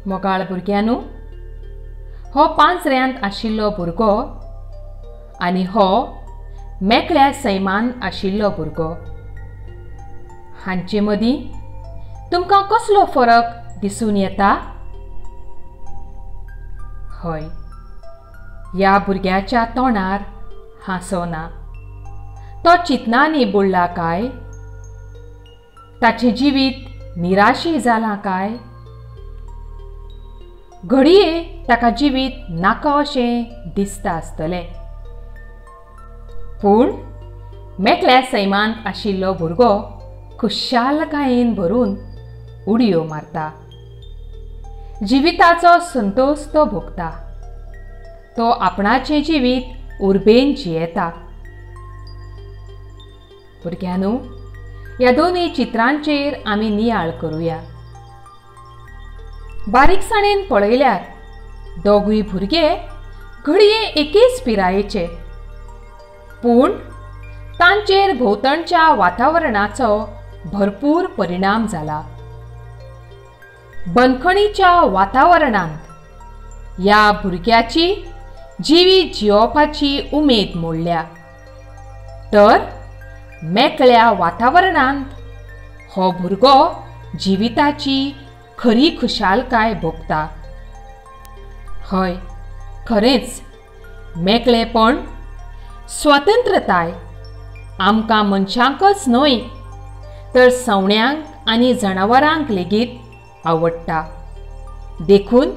मोगाळ भुरग्यांनो, हो पांचऱ्यांत आशिल्लो भुरगो आनी हो मेकळ्या सैमान आशिल्लो भुरगो, हांचे मदीं तुमकां कसलो फरक दिसून येता? हय, ह्या भुरग्याच्या तोंडार हांसो ना. तो चिंतनांनी बुडला काय? ताचें जिवीत निराशी जालां काय? घडये ताका जिवीत नाका अशें दिसता आसतलें. पूण मेकळ्या सैमांत आशिल्लो भुरगो खुशालकायेन भरून उडयो मारता. जिविताचो संतोष तो भोगता. तो आपणाचें जिवीत उर्बेन जियेता. भुरग्यांनो, ह्या दोनूय चित्रांचेर आमी नियाळ करुया. बारीकसाणेन पळयल्यार दोगूय भुरगे घडये एकेच पिरायेचे, पूण तांचेर भोंवतणच्या वातावरणाचो भरपूर परिणाम जाला. बंदखणीच्या वातावरणांत ह्या भुरग्याची जिवीत जियोवपाची उमेद मोडल्या, तर मेकळ्या वातावरणांत हो भुरगो जिविताची खरी खुशालकाय भोगता. हय, खरेंच मेकळेपण, स्वतंत्रताय आमकां मनशांकच न्हय तर सवण्यांक आनी जनावरांक लेगीत आवडटा. देखून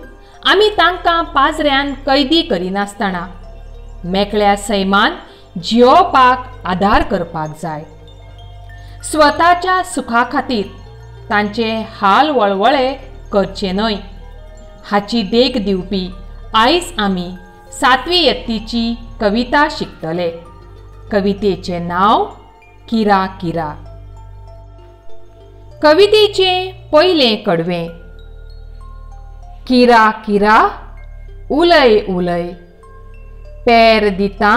आमी तांकां पाजऱ्यान कैदी करिनासतना मेकळ्या सैमान जियोवपाक आदार करपाक जाय. स्वताच्या सुखा खातीर तांचे हाल वळवळे करचे न्हय हाची देख दिवपी आयज आमी 7वी यत्तेची कविता शिकतले. कवितेचें नांव किरा किरा. कवितेचें पयलें कडवें. किरा किरा उलय उलय, पेर दिता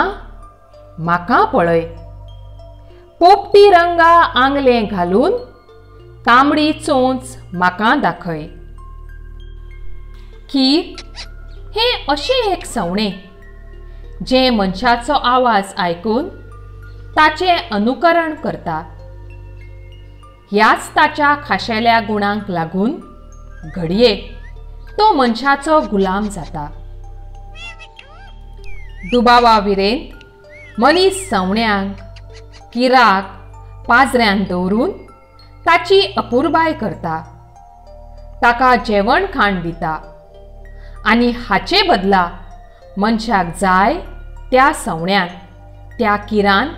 म्हाका पळय. पोपटी रंगा आंगलें घालून तांबडी चोंच म्हाका दाखय. कीर हें अशें एक सवणें जें मनशाचो आवाज आयकून ताचें अनुकरण करता. ह्याच ताच्या खाशेल्या गुणांक लागून घडये तो मनशाचो गुलाम जाता. दुबावाविरेन मनीस सवण्यांक, किराक पाजऱ्यान दवरून ताची अपुरबाय करता, ताका जेवण खाण दिता आनी हाचे बदला मनशाक जाय त्या सवण्यान, त्या किरान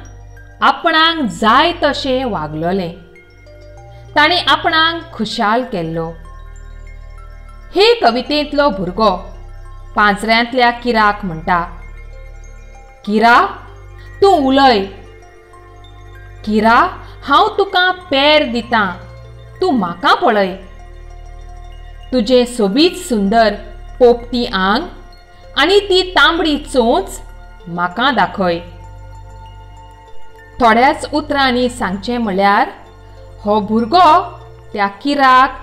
आपणाक जाय तशें वागलोलें. ताणें आपणाक खुशाल केल्लो. हे कवितेंतलो भुरगो पांजऱ्यांतल्या किराक म्हणटा, किरा तूं उलय. किरा हांव तुका पेर दितां, तूं म्हाका पळय. तुजें सोबीत सुंदर पोपटी आंग आनी ती तांबडी चोंच म्हाका दाखय. थोड्याच उतरांनी सांगचें म्हळ्यार हो भुरगो त्या किराक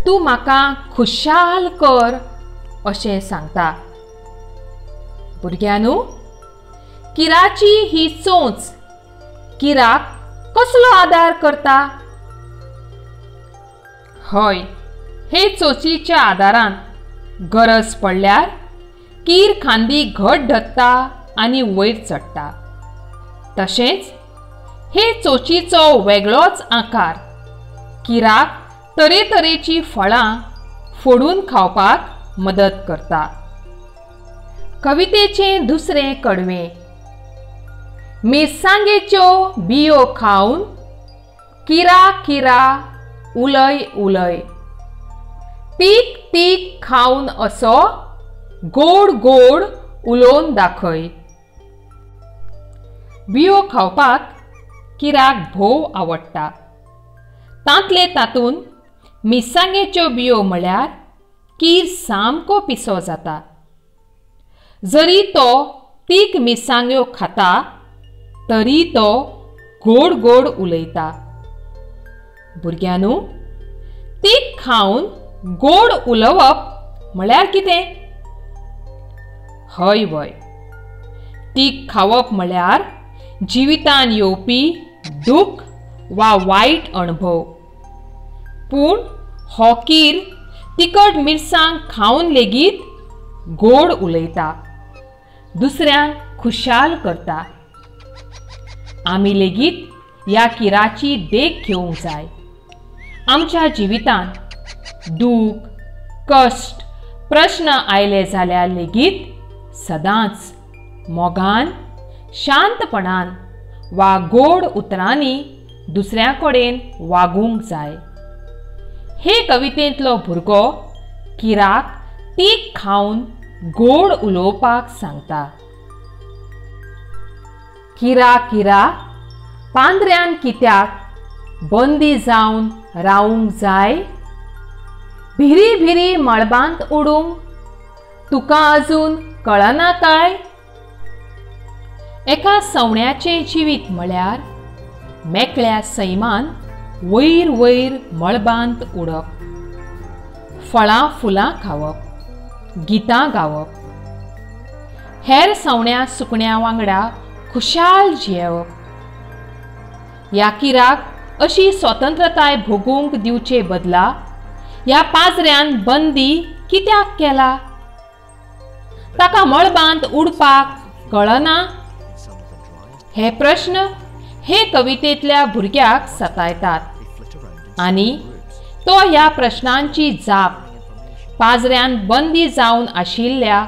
तूं म्हाका खुशाल कर अशें सांगता. भुरग्यांनो, किराची ही चोंच किराक कसलो आदार करता? हय, हे चोचीच्या आदारान गरज पडल्यार कीर खांदी घट धरता आनी वयर चडटा. तशेंच हे चोचीचो वेगळोच आकार किराक तरेतरेची फळां फोडून खावपाक मदत करता. कवितेचें दुसरें कडवें. मिरसांगेच्यो बियो खावन किरा किरा उलय उलय. तीक तीक खावन असो गोड गोड उलोवन दाखय. बियो खावपाक किराक भोव आवडटा. तांतले तातून मिरसांगेच्यो बियो म्हळ्यार कीर सामको पिसो जाता. जरी तो तीक मिरसांग्यो खाता तरी तो गोड गोड उलयता. भुरग्यांनो, तीक खावन गोड उलोवप म्हळ्यार कितें? हय वय, तीख खावप म्हळ्यार जिवितान येवपी दूख वा वायट अणभव. पूण हो कीर तिखट मिरसांग खावन लेगीत गोड उलयता, दुसऱ्यांक खुशाल करता. आमी लेगीत ह्या किराची देख घेवंक जाय. आमच्या जिवितान दूख, कश्ट, प्रश्न आयले जाल्यार लेगीत सदांच मोगान, शांतपणान वा गोड उतरांनी दुसऱ्या कडेन वागूंक जाय. हे कवितेंतलो भुरगो किराक तीख खावन गोड उलोवपाक सांगता. किरा किरा, पांद्र्यान कित्याक बंदी जावन रावूंक जाय? भिरी भिरी मळबांत उडूंक तुका अजून कळना काय? एका सवण्याचें जिवीत म्हळ्यार मेकळ्या सैमान वयर वयर मळबांत उडप, फळां फुलां खावप, गितां गावप, हेर सवण्या सुकण्या वांगडा खुशाल जियेवप. ह्या किराक अशी स्वतंत्रताय भोगूंक दिवचे बदला ह्या पाजऱ्यान बंदी कित्याक केला? ताका मळबांत उडपाक कळना? हे प्रश्न हे कवितेंतल्या भुरग्याक सतायतात आनी तो ह्या प्रश्नांची जाप पाजऱ्यान बंदी जावन आशिल्ल्या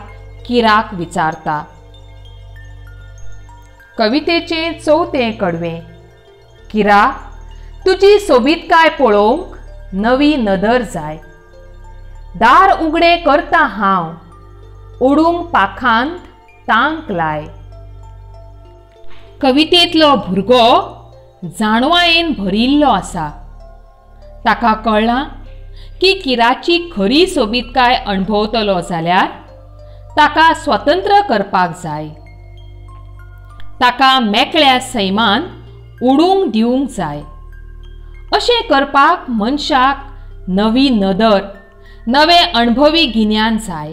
किराक विचारता. कवितेचें चवथें कडवें. किरा, तुजी सोबीतकाय पळोवंक नवी नदर जाय. दार उगडें करता हांव, उडूंक पाखांत तांक लाय. कवितेंतलो भुरगो जाणवायेन भरिल्लो आसा. ताका कळ्ळां की किराची खरी सोबीतकाय अणभवतलो जाल्यार ताका स्वतंत्र करपाक जाय. ताका मेकळ्या सैमान उडूंक दिवंक जाय. अशें करपाक मनशाक नवी नदर, नवें अणभवी गिन्यान जाय.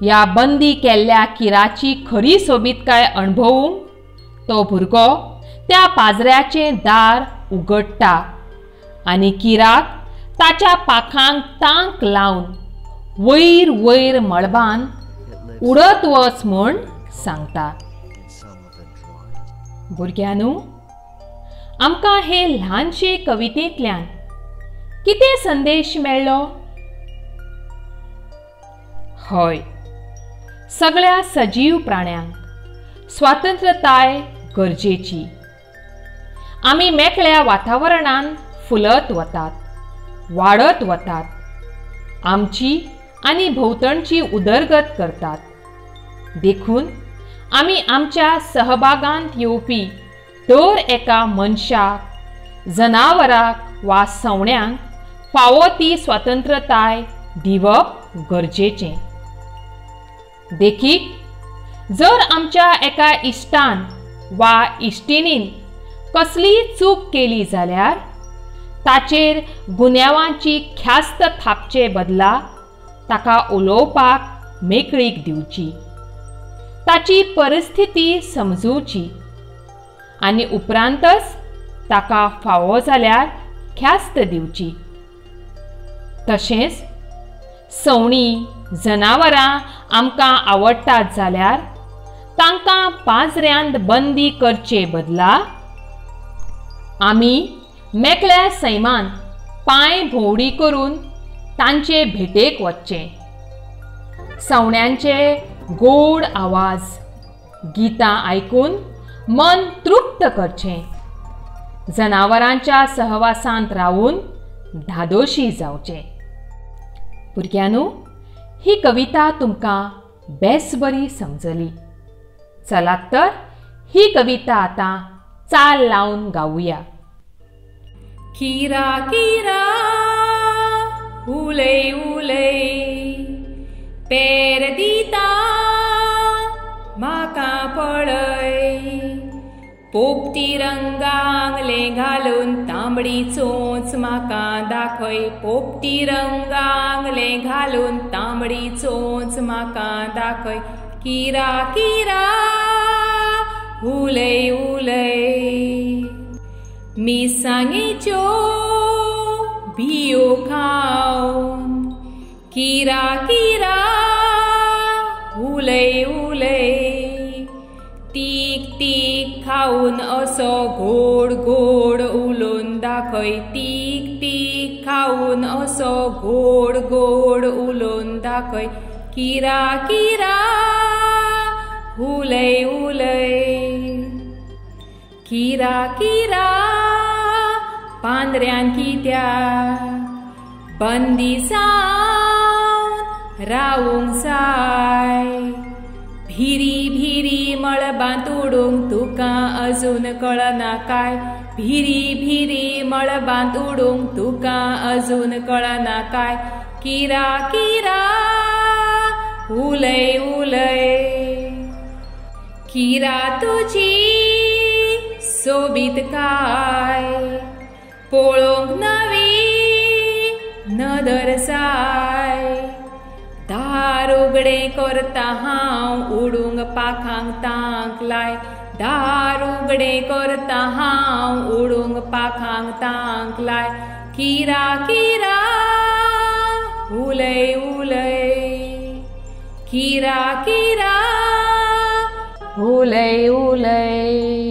ह्या बंदी केल्ल्या किराची खरी सोबीतकाय अणभवूंक तो भुरगो त्या पाजऱ्याचें दार उगडटा आनी किराक ताच्या पाखांक तांक लावन वयर वयर मळबांत उडत वच म्हूण सांगता. भुरग्यांनो, आमकां हे ल्हानशे कवितेंतल्यान कितें संदेश मेळ्ळो? हय, सगळ्या सजीव प्राण्यांक स्वातंत्र्यताय गरजेची. आमी मेकळ्या वातावरणान फुलत वतात, वाडत वतात, आमची आनी भोंवतणची उदरगत करतात. देखून आमी आमच्या सहभागांत येवपी दर एका मनशाक, जनावराक वा सवण्यांक फावो ती स्वातंत्र्यताय दिवप गरजेचें. देखीक जर आमच्या एका इश्टान वा इश्टिणीन कसलीय चूक केली जाल्यार ताचेर गुन्यांवाची ख्यास्त थापचे बदला ताका उलोवपाक मेकळीक दिवची, ताची परिस्थिती समजूची आनी उपरांतच ताका फावो जाल्यार ख्यास्त दिवची. तशेंच सवणी, जनावरां आमकां आवडटात जाल्यार तांकां पाजऱ्यांत बंदी करचे बदला आमी मेकळ्या सैमान पांय भोंवडी करून तांचे भेटेक वचचें. सवण्यांचे गोड आवाज, गितां आयकून मन तृप्त करचें. जनावरांच्या सहवासांत रावून धादोशी जावचें. भुरग्यांनो, ही कविता तुमकां बेस बरी समजली. चलात तर ही कविता आतां चाल लावन गावुया. किरा किरा उलय उलय, पेर दिता म्हाका पळय, पोपटी रंगांगले घालून तांबडी चोच म्हाका दाखय, पोपटी रंगांगले घालून तांबडी चोच म्हाका दाखय, किरा किरा उलय उलय, मिरसांगेच्यो बियो खावन, किरा किरा उलय उलय, तीक तीक खाऊन असो गोड गोड उलोवन दाखय, तीक तीक खाऊन असो गोड गोड उलोवन दाखय, किरा किरा उलय उलय, किरा किरा पांद्र्यान कित्याक बंदिसां रावूंक जाय, भिरी भिरी मळबांत उडूंक तुका अजून कळना काय, भिरी भिरी मळबांत उडूंक तुका अजून कळना काय, किरा किरा उलय उलय, किरा तुजी सोबीत काय पळोवंक नवी नदर जाय, दार उगडें करता हांव उडूंक पाखांक तांक लाय, दार उगडें करता हांव उडूंक पाखांक तांक लाय, किरा किरा उलय उलय, किरा किरा उलय उलय.